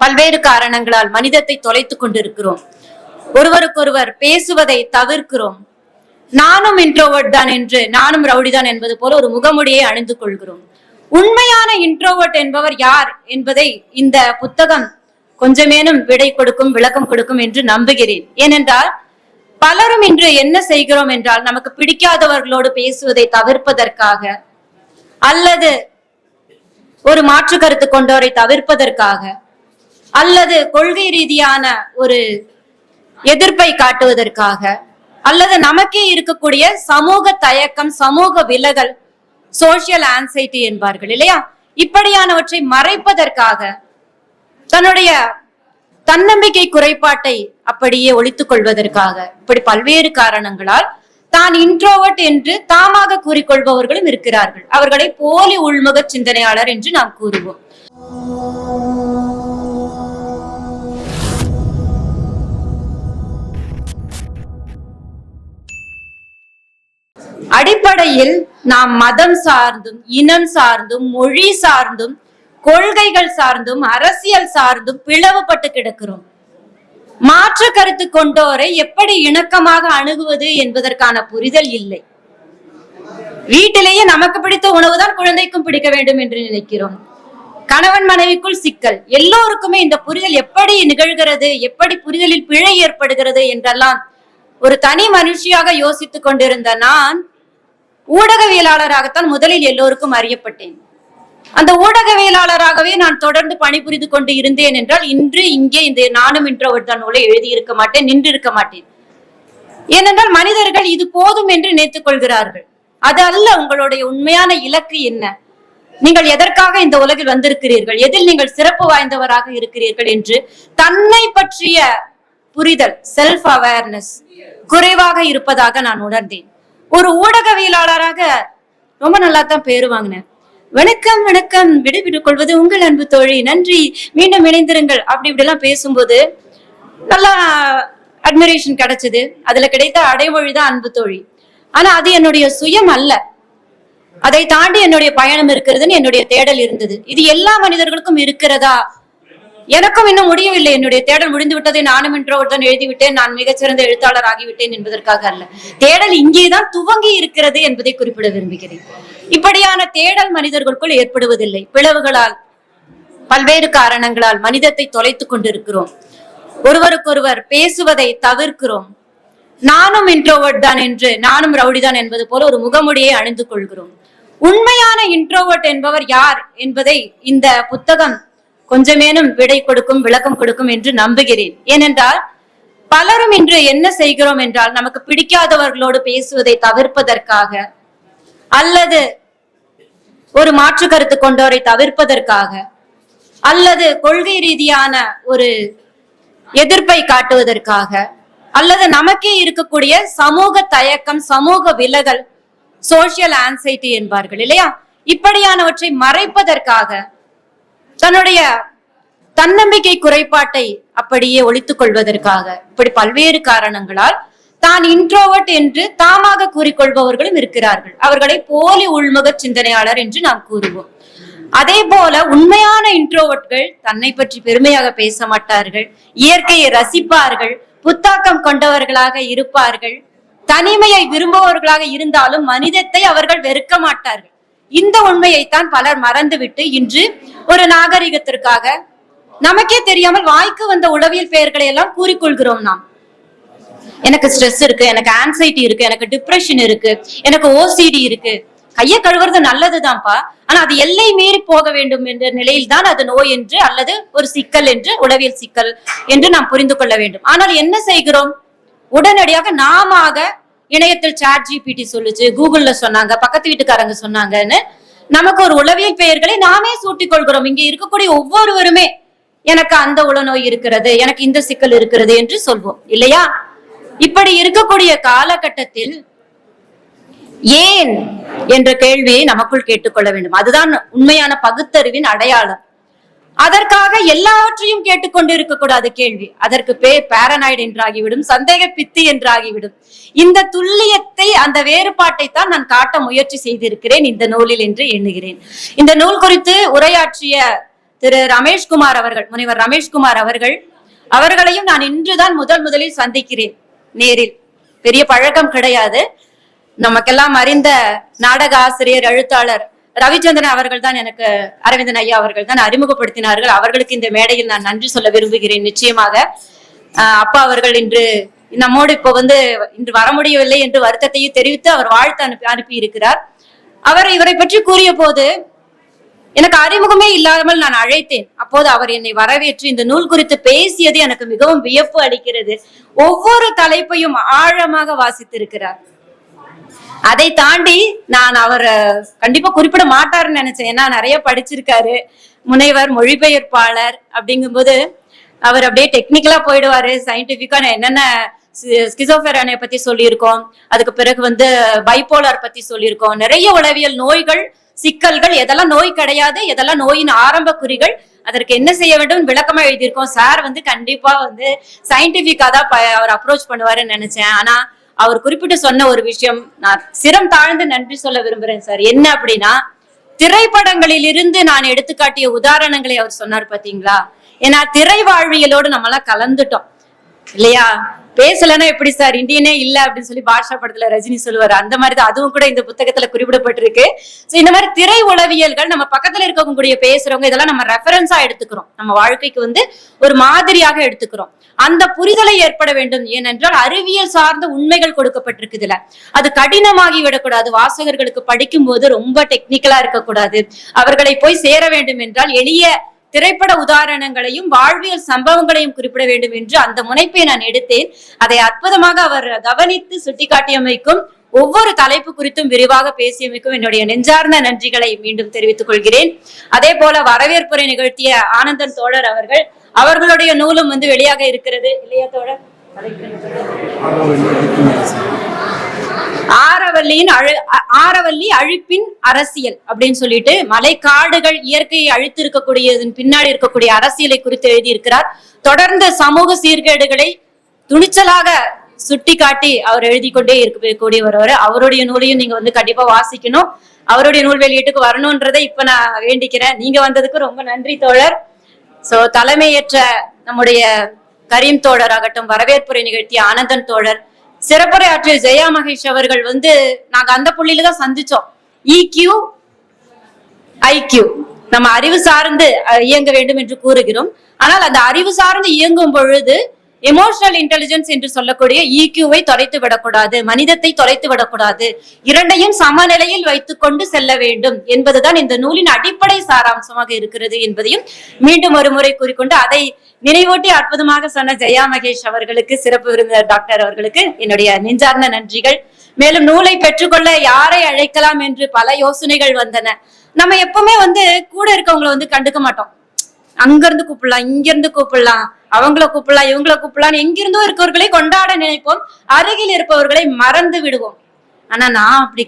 பல்வேறு காரணங்களால் மனிதத்தை தொலைத்துக் கொண்டிருக்கிறோம். ஒருவருக்கொருவர் பேசுவதை தவிர்க்கிறோம். நானும் இன்ட்ரோவர்ட் தான் என்று, நானும் ரவுடி தான் என்பது போல ஒரு முகமுடியை அணிந்து கொள்கிறோம். உண்மையான இன்ட்ரோவர்ட் என்பவர் யார் என்பதை இந்த புத்தகம் கொஞ்சமேனும் விடை கொடுக்கும், விளக்கம் கொடுக்கும் என்று நம்புகிறேன். ஏனென்றால் பலரும் இன்று என்ன செய்கிறோம் என்றால், நமக்கு பிடிக்காதவர்களோடு பேசுவதை தவிர்ப்பதற்காக அல்லது ஒரு மாற்று கருத்து கொண்டவரை தவிர்ப்பதற்காக அல்லது கொள்கை ரீதியான ஒரு எதிர்ப்பை காட்டுவதற்காக அல்லது நமக்கே இருக்கக்கூடிய சமூக தயக்கம், சமூக விலகல், சோசியல் ஆன்சைட்டி என்பார்கள் இல்லையா, இப்படியானவற்றை மறைப்பதற்காக தன்னுடைய தன்னம்பிக்கை குறைபாட்டை அப்படியே ஒழித்துக் கொள்வதற்காக, இப்படி பல்வேறு காரணங்களால் தான் இன்ட்ரோவர்ட் என்று தாமாக கூறிக்கொள்பவர்களும் இருக்கிறார்கள். அவர்களை போலி உள்முக சிந்தனையாளர் என்று நாம் கூறுவோம். அடிப்படையில் நாம் மதம் சார்ந்தும், இனம் சார்ந்தும், மொழி சார்ந்தும், கொள்கைகள் சார்ந்தும், அரசியல் சார்ந்தும் பிளவுபட்டு கிடக்கிறோம். மாற்று கருத்து கொண்டோரை எப்படி இணக்கமாக அணுகுவது என்பதற்கான புரிதல் இல்லை. வீட்டிலேயே நமக்கு பிடித்த உணவுதான் குழந்தைக்கும் பிடிக்க வேண்டும் என்று நினைக்கிறோம். கணவன் மனைவிக்குள் சிக்கல். எல்லோருக்குமே இந்த புரிதல் எப்படி நிகழ்கிறது, எப்படி புரிதலில் பிழை ஏற்படுகிறது என்றெல்லாம் ஒரு தனி மனுஷியாக யோசித்துக் கொண்டிருந்த நான் ஊடகவியலாளராகத்தான் முதலில் எல்லோருக்கும் அறியப்பட்டேன். அந்த ஊடகவியலாளராகவே நான் தொடர்ந்து பணிபுரிந்து கொண்டு இருந்தேன் என்றால் இன்று இங்கே இந்த நானும் இன்ட்ரோவர்ட் தான் நூலை எழுதியிருக்க மாட்டேன், நின்று இருக்க மாட்டேன். ஏனென்றால் மனிதர்கள் இது போதும் என்று நினைத்துக் கொள்கிறார்கள். அது அல்ல உங்களுடைய உண்மையான இலக்கு என்ன, நீங்கள் எதற்காக இந்த உலகில் வந்திருக்கிறீர்கள், எதில் நீங்கள் சிறப்பு வாய்ந்தவராக இருக்கிறீர்கள் என்று தன்னை பற்றிய புரிதல், செல்ஃப் அவேர்னஸ் குறைவாக இருப்பதாக நான் உணர்ந்தேன். ஒரு ஊடகவியலாளராக ரொம்ப நல்லா தான் பேரு வாங்கினேன். வணக்கம் வணக்கம், விடைபெற்றுக் கொள்வது உங்கள் அன்பு தோழி, நன்றி, மீண்டும் இணைந்திருங்கள், அப்படி இப்படி எல்லாம் பேசும்போது நல்லா அட்மிரேஷன் கிடைச்சது. அதுல கிடைத்த அடைமொழிதான் அன்பு தோழி. ஆனா அது என்னுடைய சுயம் அல்ல. அதை தாண்டி என்னுடைய பயணம் இருக்கிறதுன்னு என்னுடைய தேடல் இருந்தது. இது எல்லா மனிதர்களுக்கும் இருக்கிறதா? எனக்கும் இன்னும் முடியவில்லை. என்னுடைய தேடல் முடிந்து விட்டதை நானும் இன்ட்ரோவர்ட் தான் எழுதிவிட்டேன், நான் மிகச்சிறந்த எழுத்தாளர் ஆகிவிட்டேன் என்பதற்காக அல்ல. தேடல் இங்கேதான் துவங்கி இருக்கிறது என்பதை குறிப்பிட விரும்புகிறேன். இப்படியான தேடல் மனிதர்களுக்குள் ஏற்படுவதில்லை. பிளவுகளால், பல்வேறு காரணங்களால் மனிதத்தை தொலைத்துக் கொண்டிருக்கிறோம். ஒருவருக்கொருவர் பேசுவதை தவிர்க்கிறோம். நானும் இன்ட்ரோவர்ட் தான் என்று, நானும் ரவுடி தான் என்பது போல ஒரு முகமுடியை அணிந்து கொள்கிறோம். உண்மையான இன்ட்ரோவர்ட் என்பவர் யார் என்பதை இந்த புத்தகம் கொஞ்சமேனும் விடை கொடுக்கும், விளக்கம் கொடுக்கும் என்று நம்புகிறேன். ஏனென்றால் பலரும் இன்று என்ன செய்கிறோம் என்றால், நமக்கு பிடிக்காதவர்களோடு பேசுவதை தவிர்ப்பதற்காக அல்லது ஒரு மாற்று கருத்து கொண்டவரை தவிர்ப்பதற்காக அல்லது கொள்கை ரீதியான ஒரு எதிர்ப்பை காட்டுவதற்காக அல்லது நமக்கே இருக்கக்கூடிய சமூக தயக்கம், சமூக விலகல், சோசியல் ஆன்சைட்டி என்பார்கள் இல்லையா, இப்படியானவற்றை மறைப்பதற்காக தன்னுடைய தன்னம்பிக்கை குறைபாட்டை அப்படியே ஒழித்துக் கொள்வதற்காக, இப்படி பல்வேறு காரணங்களால் தான் இன்ட்ரோவர்ட் என்று தாமாக கூறிக்கொள்பவர்களும் இருக்கிறார்கள். அவர்களை போலி உள்முக சிந்தனையாளர் என்று நாம் கூறுவோம். அதே போல உண்மையான இன்ட்ரோவர்ட்கள் தன்னை பற்றி பெருமையாக பேச மாட்டார்கள், இயற்கையை ரசிப்பார்கள், புத்தாக்கம் கொண்டவர்களாக இருப்பார்கள், தனிமையை விரும்புபவர்களாக இருந்தாலும் மனிதத்தை அவர்கள் வெறுக்க மாட்டார்கள். இந்த உண்மையைத்தான் பலர் மறந்துவிட்டு இன்று ஒரு நாகரிகத்திற்காக நமக்கே தெரியாமல் வாய்க்கு வந்த உளவியல் பெயர்களை எல்லாம் கூறிக்கொள்கிறோம். நாம் எனக்கு ஸ்ட்ரெஸ் இருக்கு, எனக்கு ஆன்சைட்டி இருக்கு, எனக்கு டிப்ரெஷன் இருக்கு, எனக்கு ஓசிடி இருக்கு. கையை கழுவுறது நல்லதுதான்ப்பா, ஆனா அது எல்லை மீறி போக வேண்டும் என்ற நிலையில் தான் அது நோய் என்று அல்லது ஒரு சிக்கல் என்று, உளவியல் சிக்கல் என்று நாம் புரிந்து கொள்ள வேண்டும். ஆனால் என்ன செய்கிறோம்? உடனடியாக நாம இணையத்தில் ChatGPT சொல்லுச்சு, கூகுள்ல சொன்னாங்க, பக்கத்து வீட்டுக்காரங்க சொன்னாங்கன்னு நமக்கு ஒரு உளவியல் பெயர்களை நாமே சூட்டிக் கொள்கிறோம். இங்க இருக்கக்கூடிய ஒவ்வொருவருமே எனக்கு அந்த உளநோய் இருக்கிறது, எனக்கு இந்த சிக்கல் இருக்கிறது என்று சொல்வோம் இல்லையா? இப்படி இருக்கக்கூடிய காலகட்டத்தில் ஏன் என்ற கேள்வியை நமக்குள் கேட்டுக்கொள்ள வேண்டும். அதுதான் உண்மையான பகுத்தறிவின் அடையாளம். அதற்காக எல்லாவற்றையும் கேட்டுக்கொண்டு இருக்கக்கூடாது கேள்வி. அதற்கு பேர் பாரனாய்டு என்றாகிவிடும், சந்தேக பித்தி என்றாகிவிடும். இந்த துல்லியத்தை, அந்த வேறுபாட்டை தான் நான் காட்ட முயற்சி செய்திருக்கிறேன் இந்த நூலில் என்று எண்ணுகிறேன். இந்த நூல் குறித்து உரையாற்றிய திரு ரமேஷ்குமார் அவர்கள், முனைவர் ரமேஷ்குமார் அவர்களையும் நான் இன்றுதான் முதலில் சந்திக்கிறேன் நேரில். பெரிய பழக்கம் கிடையாது. நமக்கெல்லாம் அறிந்த நாடக ஆசிரியர், எழுத்தாளர் ரவிச்சந்திரன் அவர்கள் தான் எனக்கு அரவிந்தன் ஐயா அவர்கள் தான் அறிமுகப்படுத்தினார்கள். அவர்களுக்கு இந்த மேடையில் நான் நன்றி சொல்ல விரும்புகிறேன். நிச்சயமாக அப்பா அவர்கள் இன்று நம்மோடு இப்போ இன்று வர முடியவில்லை என்று வருத்தத்தையும் தெரிவித்து அவர் வாழ்த்து அனுப்பி இருக்கிறார். அவர் இவரை பற்றி கூறிய போது எனக்கு அறிமுகமே இல்லாமல் நான் அழைத்தேன். அப்போது அவர் என்னை வரவேற்று இந்த நூல் குறித்து பேசியது எனக்கு மிகவும் வியப்பு அளிக்கிறது. ஒவ்வொரு தலைப்பையும் ஆழமாக வாசித்திருக்கிறார். அதை தாண்டி நான் அவர் கண்டிப்பா குறிப்பிட மாட்டாருன்னு நினைச்சேன். ஏன்னா நிறைய படிச்சிருக்காரு, முனைவர், மொழிபெயர்ப்பாளர். அப்படிங்கும்போது அவர் அப்படியே டெக்னிக்கலா போயிடுவாரு. சயின்டிபிக்கா என்னென்ன ஸ்கிசோஃபெரனிய பத்தி சொல்லியிருக்கோம், அதுக்கு பிறகு பைபோலார் பத்தி சொல்லியிருக்கோம், நிறைய உளவியல் நோய்கள், சிக்கல்கள், எதெல்லாம் நோய் கிடையாது, எதெல்லாம் நோயின் ஆரம்ப குறிகள், அதற்கு என்ன செய்ய வேண்டும் விளக்கமா எழுதியிருக்கோம். சார் கண்டிப்பா சயின்டிபிக்கா தான் அவர் அப்ரோச் பண்ணுவாருன்னு நினைச்சேன். ஆனா அவர் குறிப்பிட்டு சொன்ன ஒரு விஷயம் நான் சிரம் தாழ்ந்து நன்றி சொல்ல விரும்புறேன் சார். என்ன அப்படின்னா, திரைப்படங்களில் இருந்து நான் எடுத்துக்காட்டிய உதாரணங்களை அவர் சொன்னார் பாத்தீங்களா. ஏன்னா திரை வாழ்வியலோடு நம்ம எல்லாம் கலந்துட்டோம் இல்லையா. பேசலன்னா எப்படி சார், இந்தியனே இல்ல அப்படின்னு சொல்லி பாஷா படத்துல ரஜினி சொல்லுவாரு. அந்த மாதிரிதான் அதுவும் கூட இந்த புத்தகத்துல குறிப்பிடப்பட்டிருக்கு. இந்த மாதிரி திரை உளவியல்கள் நம்ம பக்கத்துல இருக்கக்கூடிய பேசுறவங்க இதெல்லாம் நம்ம ரெஃபரன்ஸா எடுத்துக்கிறோம், நம்ம வாழ்க்கைக்கு ஒரு மாதிரியாக எடுத்துக்கிறோம். அந்த புரிதலை ஏற்பட வேண்டும். ஏனென்றால் அறிவியல் சார்ந்த உண்மைகள் கொடுக்கப்பட்டிருக்குதுல, அது கடினமாகி விடக்கூடாது. வாசகர்களுக்கு படிக்கும் போது ரொம்ப டெக்னிக்கலா இருக்கக்கூடாது. அவர்களை போய் சேர வேண்டும் என்றால் எளிய திரைப்பட உதாரணங்களையும் வாழ்வியல் சம்பவங்களையும் குறிப்பிட வேண்டும் என்று அந்த முனைப்பை நான் எடுத்தேன். அதை அற்புதமாக அவர் கவனித்து சுட்டிக்காட்டியமைக்கும், ஒவ்வொரு தலைப்பு குறித்தும் விரிவாக பேசியமைக்கும் என்னுடைய நெஞ்சார்ந்த நன்றிகளை மீண்டும் தெரிவித்துக் கொள்கிறேன். அதே போல வரவேற்புரை நிகழ்த்திய ஆனந்தன் தோழர் அவர்களுடைய நூலும் வெளியாக இருக்கிறது இல்லையா தோழர்? ஆரவல்லி அழிப்பின் அரசியல் அப்படின்னு சொல்லிட்டு மலைக்காடுகள் இயற்கையை அழித்து இருக்கக்கூடியதன் பின்னாடி இருக்கக்கூடிய அரசியலை குறித்து எழுதியிருக்கிறார். தொடர்ந்து சமூக சீர்கேடுகளை துணிச்சலாக சுட்டி காட்டி அவர் எழுதி கொண்டே இருக்கக்கூடிய ஒருவர். அவருடைய நூலையும் நீங்க கண்டிப்பா வாசிக்கணும். அவருடைய நூல் வெளியீட்டுக்கு வரணும்ன்றதை இப்ப நான் வேண்டிக்கிறேன். நீங்க வந்ததுக்கு ரொம்ப நன்றி தோழர். தலைமையேற்ற நம்முடைய கரீம் தோழர் ஆகட்டும், வரவேற்புரை நிகழ்த்திய ஆனந்தன் தோழர், சிறப்புரை ஆற்றிய ஜெயா மகேஷ் அவர்கள் நாங்க அந்த புள்ளியில தான் சந்திச்சோம். EQ IQ நம்ம அறிவு சார்ந்து இயங்க வேண்டும் என்று கூறுகிறோம். ஆனால் அந்த அறிவு சார்ந்து இயங்கும் பொழுது எமோஷனல் இன்டெலிஜென்ஸ் என்று சொல்லக்கூடிய EQ-வை தொலைத்து விடக்கூடாது, மனிதத்தை தொலைத்து விடக்கூடாது, இரண்டையும் சமநிலையில் வைத்துக் கொண்டு செல்ல வேண்டும் என்பதுதான் இந்த நூலின் அடிப்படை சாராம்சமாக இருக்கிறது என்பதையும் மீண்டும் ஒரு முறை கூறிக்கொண்டு, அதை நினைவூட்டி அற்புதமாக சொன்ன ஜெயா மகேஷ் அவர்களுக்கு, சிறப்பு விருந்தினர் டாக்டர் அவர்களுக்கு என்னுடைய நெஞ்சார்ந்த நன்றிகள். மேலும் நூலை பெற்றுக்கொள்ள யாரை அழைக்கலாம் என்று பல யோசனைகள் வந்தன. நம்ம எப்பவுமே கூட இருக்கவங்களை கண்டுக்க மாட்டோம். அங்க இருந்து கூப்பிடலாம், இங்க இருந்து கூப்பிடலாம், அவங்கள கூப்பிடலாம், இவங்கள கூப்பிடலாம், எங்கிருந்தோ இருக்கவர்களை கொண்டாட நினைப்போம், அருகில் இருப்பவர்களை மறந்து விடுவோம். ஆனா நான் அப்படி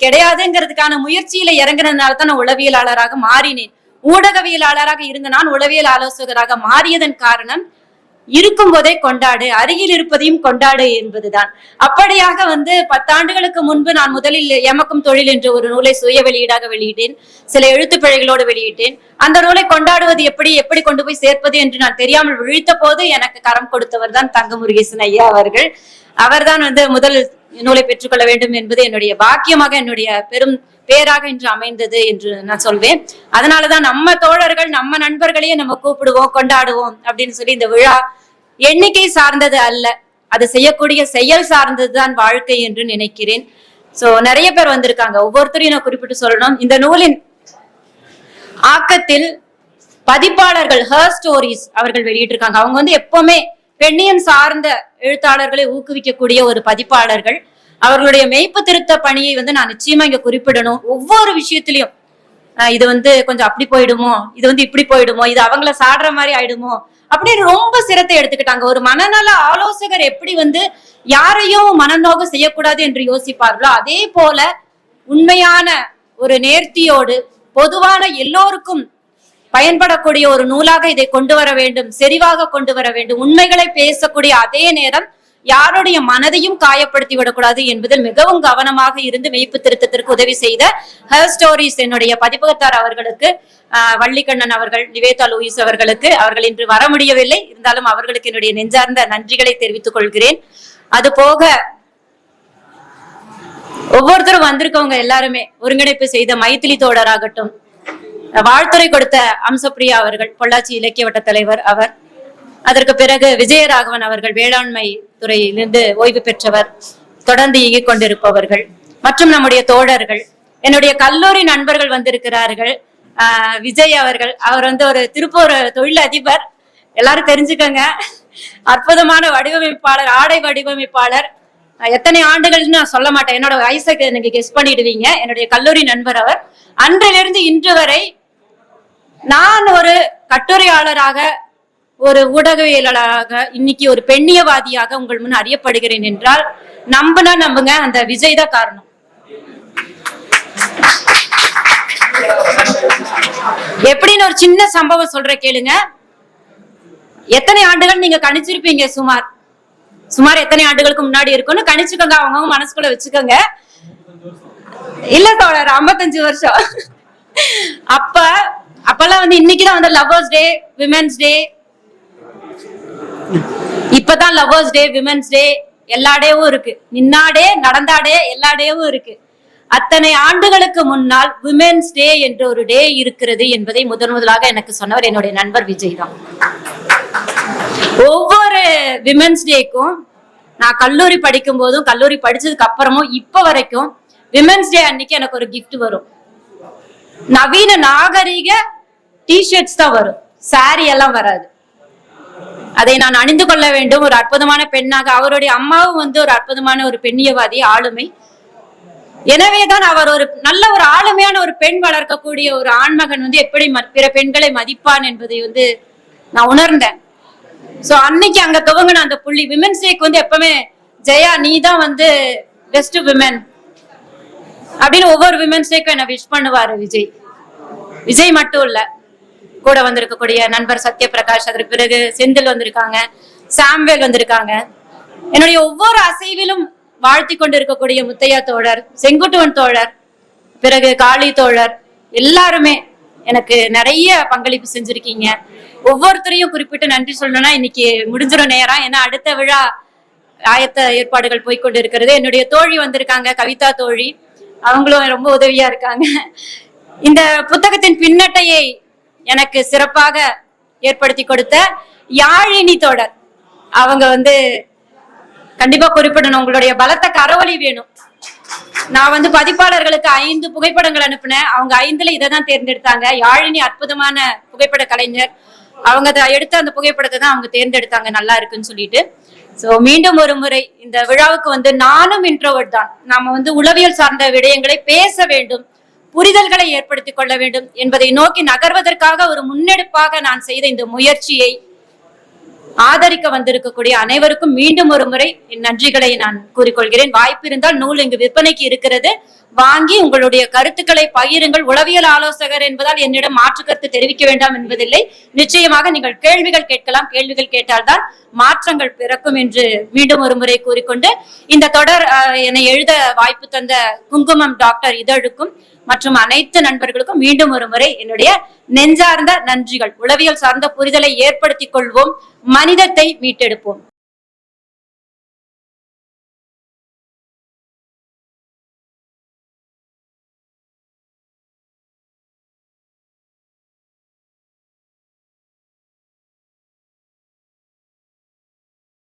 கிடையாதுங்கிறதுக்கான முயற்சியில இறங்குனதுனால தான் நான் உளவியலாளராக மாறினேன். ஊடகவியலாளராக இருந்த நான் உளவியல் ஆலோசகராக மாறியதன் காரணம், இருக்கும் போதே கொண்டாடு, அருகில் இருப்பதையும் கொண்டாடு என்பதுதான். அப்படியாக 10 ஆண்டுகளுக்கு முன்பு நான் முதலில் எமக்கும் தொழில் என்ற ஒரு நூலை சுய வெளியீடாக வெளியிட்டேன். சில எழுத்து பிழைகளோடு வெளியிட்டேன். அந்த நூலை கொண்டாடுவது எப்படி கொண்டு போய் சேர்ப்பது என்று நான் தெரியாமல் விழித்த போது எனக்கு கரம் கொடுத்தவர் தான் தங்கமுருகேசன் ஐயா அவர்கள். அவர்தான் முதல் நூலை பெற்றுக்கொள்ள வேண்டும் என்பது என்னுடைய பாக்கியமாக, என்னுடைய பெரும் பேராக இன்று அமைந்தது என்று நான் சொல்வேன். அதனாலதான் நம்ம தோழர்கள், நம்ம நண்பர்களையே நம்ம கூப்பிடுவோம், கொண்டாடுவோம் அப்படின்னு சொல்லி இந்த விழா எண்ணிக்கை சார்ந்தது அல்ல, அது செய்யக்கூடிய செயல் சார்ந்ததுதான் வாழ்க்கை என்று நினைக்கிறேன். நிறைய பேர் வந்திருக்காங்க, ஒவ்வொருத்தரையும் நான் குறிப்பிட்டு சொல்லணும். இந்த நூலின் ஆக்கத்தில் பதிப்பாளர்கள் ஹர் ஸ்டோரிஸ் அவர்கள் வெளியிட்டிருக்காங்க. அவங்க எப்பவுமே பெண்ணியம் சார்ந்த எழுத்தாளர்களை ஊக்குவிக்கக்கூடிய ஒரு பதிப்பாளர்கள். அவர்களுடைய மெய்ப்பு திருத்த பணியை நான் நிச்சயமா இங்க குறிப்பிடணும். ஒவ்வொரு விஷயத்திலையும் இது கொஞ்சம் அப்படி போயிடுமோ, இது இப்படி போயிடுமோ, இது அவங்கள சாடுற மாதிரி ஆயிடுமோ அப்படின்னு ரொம்ப சிரத்தை எடுத்துக்கிட்டாங்க. ஒரு மனநல ஆலோசகர் எப்படி யாரையும் மனநோக செய்யக்கூடாது என்று யோசிப்பார்களோ, அதே போல உண்மையான ஒரு நேர்த்தியோடு பொதுவான எல்லோருக்கும் பயன்படக்கூடிய ஒரு நூலாக இதை கொண்டு வர வேண்டும், செறிவாக கொண்டு வர வேண்டும். உண்மைகளை பேசக்கூடிய அதே நேரம் யாருடைய மனதையும் காயப்படுத்தி விடக்கூடாது என்பதில் மிகவும் கவனமாக இருந்து மெய்ப்பு திருத்தத்திற்கு உதவி செய்த ஹர் ஸ்டோரிஸ் என்னுடைய பதிப்பகத்தார் அவர்களுக்கு, வள்ளிக்கண்ணன் அவர்கள், நிவேதா லூயிஸ் அவர்களுக்கு, அவர்கள் இன்று வர முடியவில்லை, இருந்தாலும் அவர்களுக்கு என்னுடைய நெஞ்சார்ந்த நன்றிகளை தெரிவித்துக் கொள்கிறேன். அது போக ஒவ்வொருத்தரும் வந்திருக்கவங்க எல்லாருமே, ஒருங்கிணைப்பு செய்த மைத்திலி தோழராகட்டும், வாழ்த்துறை கொடுத்த அம்சப்பிரியா அவர்கள், பொள்ளாச்சி இலக்கிய வட்ட தலைவர் அவர், அதற்கு பிறகு விஜயராகவன் அவர்கள் வேளாண்மை துறையிலிருந்து ஓய்வு பெற்றவர், தொடர்ந்து இயங்கிக் கொண்டிருப்பவர்கள், மற்றும் நம்முடைய தோழர்கள், என்னுடைய கல்லூரி நண்பர்கள் வந்திருக்கிறார்கள். விஜய் அவர்கள், அவர் ஒரு திருப்பூர் தொழில் அதிபர், எல்லாரும் தெரிஞ்சுக்கங்க. அற்புதமான வடிவமைப்பாளர், ஆடை வடிவமைப்பாளர். எத்தனை ஆண்டுகள்னு நான் சொல்ல மாட்டேன், என்னோட வயசுக்கு நீங்க கெஸ் பண்ணிடுவீங்க. என்னுடைய கல்லூரி நண்பர் அவர். அன்றிலிருந்து இன்று வரை நான் ஒரு கட்டுரையாளராக, ஒரு ஊடகவியலாளராக, இன்னைக்கு ஒரு பெண்ணியவாதியாக உங்கள் முன் அறியப்படுகிறேன் என்றால் நம்புங்க, அந்த விஜய் தான் காரணம். எப்படின்னு ஒரு சின்ன சம்பவம் சொல்ற கேளுங்க. எத்தனை ஆண்டுகள் நீங்க கணிச்சிருப்பீங்க? சுமார் எத்தனை ஆண்டுகளுக்கு முன்னாடி இருக்கும்னு கணிச்சுக்கோங்க, அவங்க மனசுக்குள்ள வச்சுக்கோங்க. இல்ல தோழர், 55 வருஷம். அப்பெல்லாம் இன்னைக்குதான் லவ்வர்ஸ் டே, விமென்ஸ் டே. இப்பதான் லவ்வர்ஸ் டே, விமென்ஸ் டே, எல்லா டேவும் இருக்கு. நின்னாடே, நடந்தாடே, எல்லா டேவும் இருக்கு. அத்தனை ஆண்டுகளுக்கு முன்னால் விமென்ஸ் டே என்ற ஒரு டே இருக்கிறது என்பதை முதலாக எனக்கு சொன்னவர் என்னுடைய நண்பர் விஜய் தான். ஒவ்வொரு விமென்ஸ் டேக்கும் நான் கல்லூரி படிக்கும் போதும், கல்லூரி படிச்சதுக்கு அப்புறமும் இப்ப வரைக்கும் விமென்ஸ் டே அன்னைக்கு எனக்கு ஒரு கிஃப்ட் வரும். நவீன நாகரிக டிஷர்ட்ஸ் தான் வரும், சாரி எல்லாம் வராது. அதை நான் அணிந்து கொள்ள வேண்டும். ஒரு அற்புதமான பெண்ணாக, அவருடைய அம்மாவும் ஒரு அற்புதமான ஒரு பெண்ணியவாதி, ஆளுமை. எனவேதான் அவர் ஒரு நல்ல ஒரு ஆளுமையான ஒரு பெண் வளர்க்கக்கூடிய ஒரு ஆண்மகன் எப்படி பிற பெண்களை மதிப்பான் என்பதை நான் உணர்ந்தேன். சோ அன்னைக்கு அங்க துவங்கின அந்த புள்ளி விமென்ஸ் டேக்கு எப்பவுமே ஜெயா நீ தான் பெஸ்ட் விமென் அப்படின்னு ஒவ்வொரு விமென்ஸ் டேக்கும் என்ன விஷ் பண்ணுவாரு விஜய். விஜய் மட்டும் இல்ல, கூட வந்திருக்கக்கூடிய நண்பர் சத்யபிரகாஷ், அதற்கு பிறகு செந்தில் வந்திருக்காங்க, சாம்வேல் வந்திருக்காங்க. என்னுடைய ஒவ்வொரு அசைவிலும் வாழ்த்தி கொண்டு இருக்கக்கூடிய முத்தையா தோழர், செங்குட்டுவன் தோழர், பிறகு காளி தோழர், எல்லாருமே எனக்கு நிறைய பங்களிப்பு செஞ்சிருக்கீங்க. ஒவ்வொருத்தரையும் குறிப்பிட்டு நன்றி சொல்லணும்னா இன்னைக்கு முடிஞ்சிடும் நேரம். ஏன்னா அடுத்த விழா ஆயத்த ஏற்பாடுகள் போய்கொண்டு இருக்கிறது. என்னுடைய தோழி வந்திருக்காங்க, கவிதா தோழி, அவங்களும் ரொம்ப உதவியா இருக்காங்க. இந்த புத்தகத்தின் பின்னட்டையை எனக்கு சிறப்பாக ஏற்படுத்தி கொடுத்த யாழினி தோழர், அவங்க கண்டிப்பா குறிப்பிடணும். உங்களுடைய பலத்த கரவொலி வேணும். நான் பதிப்பாளர்களுக்கு 5 புகைப்படங்கள் அனுப்பினேன். அவங்க 5ல இதைதான் தேர்ந்தெடுத்தாங்க. யாழினி அற்புதமான புகைப்பட கலைஞர், அவங்க எடுத்த அந்த புகைப்படத்தை தான் அவங்க தேர்ந்தெடுத்தாங்க, நல்லா இருக்குன்னு சொல்லிட்டு. சோ மீண்டும் ஒரு முறை இந்த விழாவுக்கு நானும் இன்ட்ரோவர்ட் தான். நாம உளவியல் சார்ந்த விடயங்களை பேச வேண்டும், புரிதல்களை ஏற்படுத்திக் கொள்ள வேண்டும் என்பதை நோக்கி நகர்வதற்காக ஒரு முன்னெடுப்பாக நான் செய்த இந்த முயற்சியை ஆதரிக்க வந்திருக்கக்கூடிய அனைவருக்கும் மீண்டும் ஒரு முறை என் நன்றிகளை நான் கூறிக்கொள்கிறேன். வாய்ப்பு இருந்தால் நூல் இங்கு விற்பனைக்கு இருக்கிறது, வாங்கி உங்களுடைய கருத்துக்களை பகிருங்கள். உளவியல் ஆலோசகர் என்பதால் என்னிடம் மாற்று கருத்து தெரிவிக்க வேண்டாம் என்பதில்லை. நிச்சயமாக நீங்கள் கேள்விகள் கேட்கலாம், கேள்விகள் கேட்டால்தான் மாற்றங்கள் பிறக்கும் என்று மீண்டும் ஒரு முறை கூறிக்கொண்டு, இந்த தொடர் என்னை எழுத வாய்ப்பு தந்த குங்குமம் டாக்டர் இதழுக்கும் மற்றும் அனைத்து நண்பர்களுக்கும் மீண்டும் ஒரு முறை என்னுடைய நெஞ்சார்ந்த நன்றிகள். உளவியல் சார்ந்த புரிதலை ஏற்படுத்திக் கொள்வோம், மனிதத்தை மீட்டெடுப்போம்.